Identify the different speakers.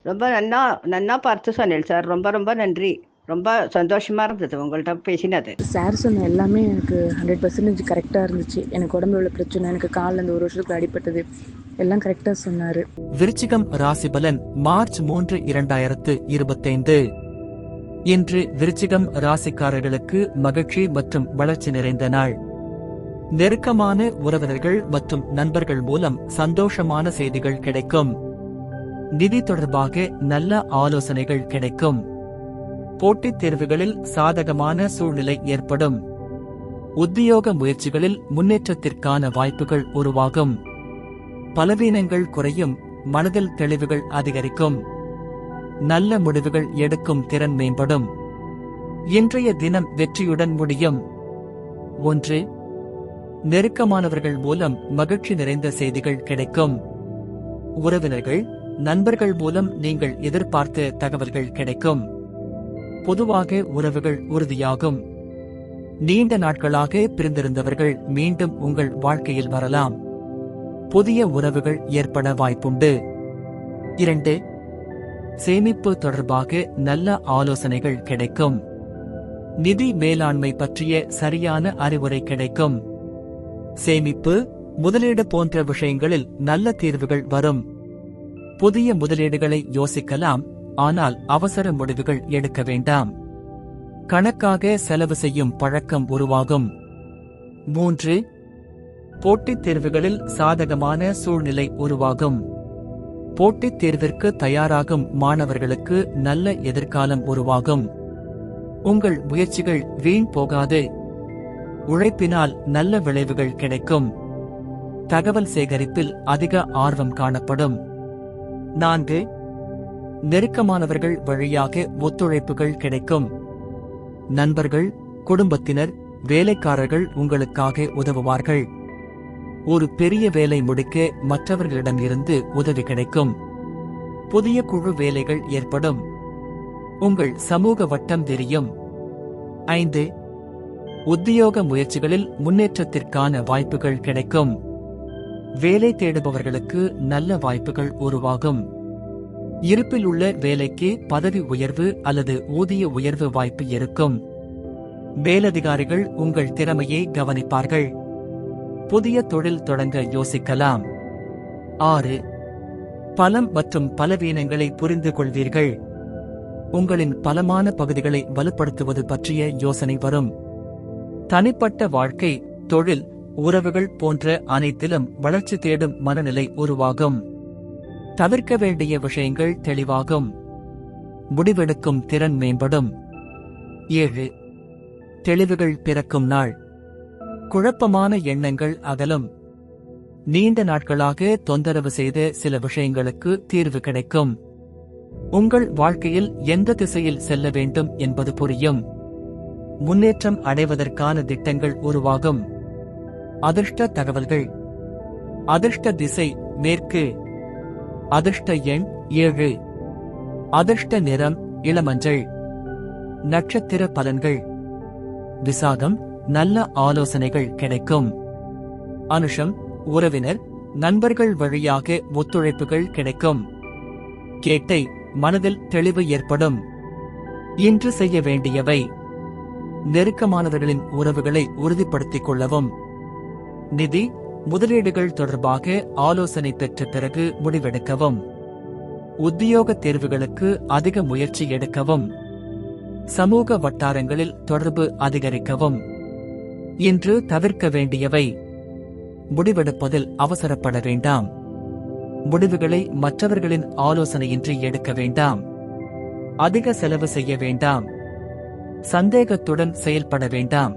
Speaker 1: ரொம்ப நன்னா நன்னா பார்த்து சொன்னேன் சார். ரொம்ப ரொம்ப நன்றி. ரொம்ப சந்தோஷமா இருந்தது உங்கள்ட்ட பேசினது.
Speaker 2: சார் சொன்ன எல்லாமே எனக்கு 100% கரெக்டாக இருந்துச்சு. எனக்கு உடம்புல உள்ள பிரச்சனை, எனக்கு காலில் அந்த 1 வருஷத்துக்கு அடிபட்டது எல்லாம் கரெக்டாக சொன்னார்.
Speaker 3: விருச்சிகம் ராசிபலன் மார்ச் 3, 2025. இன்று விருச்சிகம் ராசிக்காரர்களுக்கு மகிழ்ச்சி மற்றும் வளர்ச்சி நிறைந்த நாள். நெருக்கமான உறவினர்கள் மற்றும் நண்பர்கள் மூலம் சந்தோஷமான செய்திகள் கிடைக்கும். நிதி தொடர்பாக நல்ல ஆலோசனைகள் கிடைக்கும். போட்டித் தேர்வுகளில் சாதகமான சூழ்நிலை ஏற்படும். உத்தியோக முயற்சிகளில் முன்னேற்றத்திற்கான வாய்ப்புகள் உருவாகும். பலவீனங்கள் குறையும். மனதில் தெளிவுகள் அதிகரிக்கும். நல்ல முடிவுகள் எடுக்கும் திறன் மேம்படும். இன்றைய தினம் வெற்றியுடன் முடியும். 1. நெருக்கமானவர்கள் மூலம் மகிழ்ச்சி நிறைந்த செய்திகள் கிடைக்கும். உறவினர்கள், நண்பர்கள் மூலம் நீங்கள் எதிர்பார்த்த தகவல்கள் கிடைக்கும். பொதுவாக உறவுகள் உறுதியாகும். நீண்ட நாட்களாக பிரிந்திருந்தவர்கள் மீண்டும் உங்கள் வாழ்க்கையில் வரலாம். புதிய உறவுகள் ஏற்பட வாய்ப்புண்டு. 2. சேமிப்பு தொடர்பாக நல்ல ஆலோசனைகள் கிடைக்கும். நிதி மேலாண்மை பற்றிய சரியான அறிவுரை கிடைக்கும். சேமிப்பு, முதலீடு போன்ற விஷயங்களில் நல்ல தீர்வுகள் வரும். புதிய முதலீடுகளை யோசிக்கலாம், ஆனால் அவசர முடிவுகள் எடுக்க வேண்டாம். கணக்காக செலவு செய்யும் பழக்கம் உருவாகும். 3. போட்டித் தேர்வுகளில் சாதகமான சூழ்நிலை உருவாகும். போட்டித் தேர்விற்கு தயாராகும் மாணவர்களுக்கு நல்ல எதிர்காலம் உருவாகும். உங்கள் முயற்சிகள் வீண் போகாது. உழைப்பினால் நல்ல விளைவுகள் கிடைக்கும். தகவல் சேகரிப்பில் அதிக ஆர்வம் காணப்படும். 4. நெருக்கமானவர்கள் வழியாக ஒத்துழைப்புகள் கிடைக்கும். நண்பர்கள், குடும்பத்தினர், வேலைக்காரர்கள் உங்களுக்காக உதவுவார்கள். ஒரு பெரிய வேலை முடிக்க மற்றவர்களிடம் இருந்து உதவி கிடைக்கும். புதிய குழு வேலைகள் ஏற்படும். உங்கள் சமூக வட்டம் தெரியும். 5. உத்தியோக முயற்சிகளில் முன்னேற்றத்திற்கான வாய்ப்புகள் கிடைக்கும். வேலை தேடுபவர்களுக்கு நல்ல வாய்ப்புகள் உருவாகும். இருப்பில் உள்ள வேலைக்கு பதவி உயர்வு அல்லது ஊதிய உயர்வு வாய்ப்பு இருக்கும். மேலதிகாரிகள் உங்கள் திறமையை கவனிப்பார்கள். புதிய தொழில் தொடங்க யோசிக்கலாம். 6. பலம் மற்றும் பலவீனங்களை புரிந்து கொள்வீர்கள். உங்களின் பலமான பகுதிகளை வலுப்படுத்துவது பற்றிய யோசனை வரும். தனிப்பட்ட வாழ்க்கை, தொழில், உறவுகள் போன்ற அனைத்திலும் வளர்ச்சி தேடும் மனநிலை உருவாகும். தவிர்க்க வேண்டிய விஷயங்கள் தெளிவாகும். முடிவெடுக்கும் திறன் மேம்படும். 7. தெளிவுகள் பிறக்கும் நாள். குழப்பமான எண்ணங்கள் அகலும். நீண்ட நாட்களாக தொந்தரவு செய்த சில விஷயங்களுக்கு தீர்வு கிடைக்கும். உங்கள் வாழ்க்கையில் எந்த திசையில் செல்ல வேண்டும் என்பது புரியும். முன்னேற்றம் அடைவதற்கான திட்டங்கள் உருவாகும். அதிர்ஷ்ட தகவல்கள். அதிர்ஷ்ட திசை மேற்கு. அதிர்ஷ்ட எண் 7. அதிர்ஷ்ட நிறம் இளமஞ்சள். நட்சத்திர பலன்கள். விசாகம், நல்ல ஆலோசனைகள் கிடைக்கும். அனுஷம், உறவினர், நண்பர்கள் வழியாக ஒத்துழைப்புகள் கிடைக்கும். கேட்டை, மனதில் தெளிவு ஏற்படும். இன்று செய்ய வேண்டியவை: நெருக்கமானவர்களின் உறவுகளை உறுதிப்படுத்திக் கொள்ளவும். நிதி, முதலீடுகள் தொடர்பாக ஆலோசனை பெற்ற பிறகு முடிவெடுக்கவும். உத்தியோக தேர்வுகளுக்கு அதிக முயற்சி எடுக்கவும். சமூக வட்டாரங்களில் தொடர்பு அதிகரிக்கவும். இன்று தவிர்க்க வேண்டியவை: முடிவெடுப்பதில் அவசரப்பட வேண்டாம். முடிவுகளை மற்றவர்களின் ஆலோசனையின்றி எடுக்க வேண்டாம். அதிக செலவு செய்ய வேண்டாம். சந்தேகத்துடன் செயல்பட வேண்டாம்.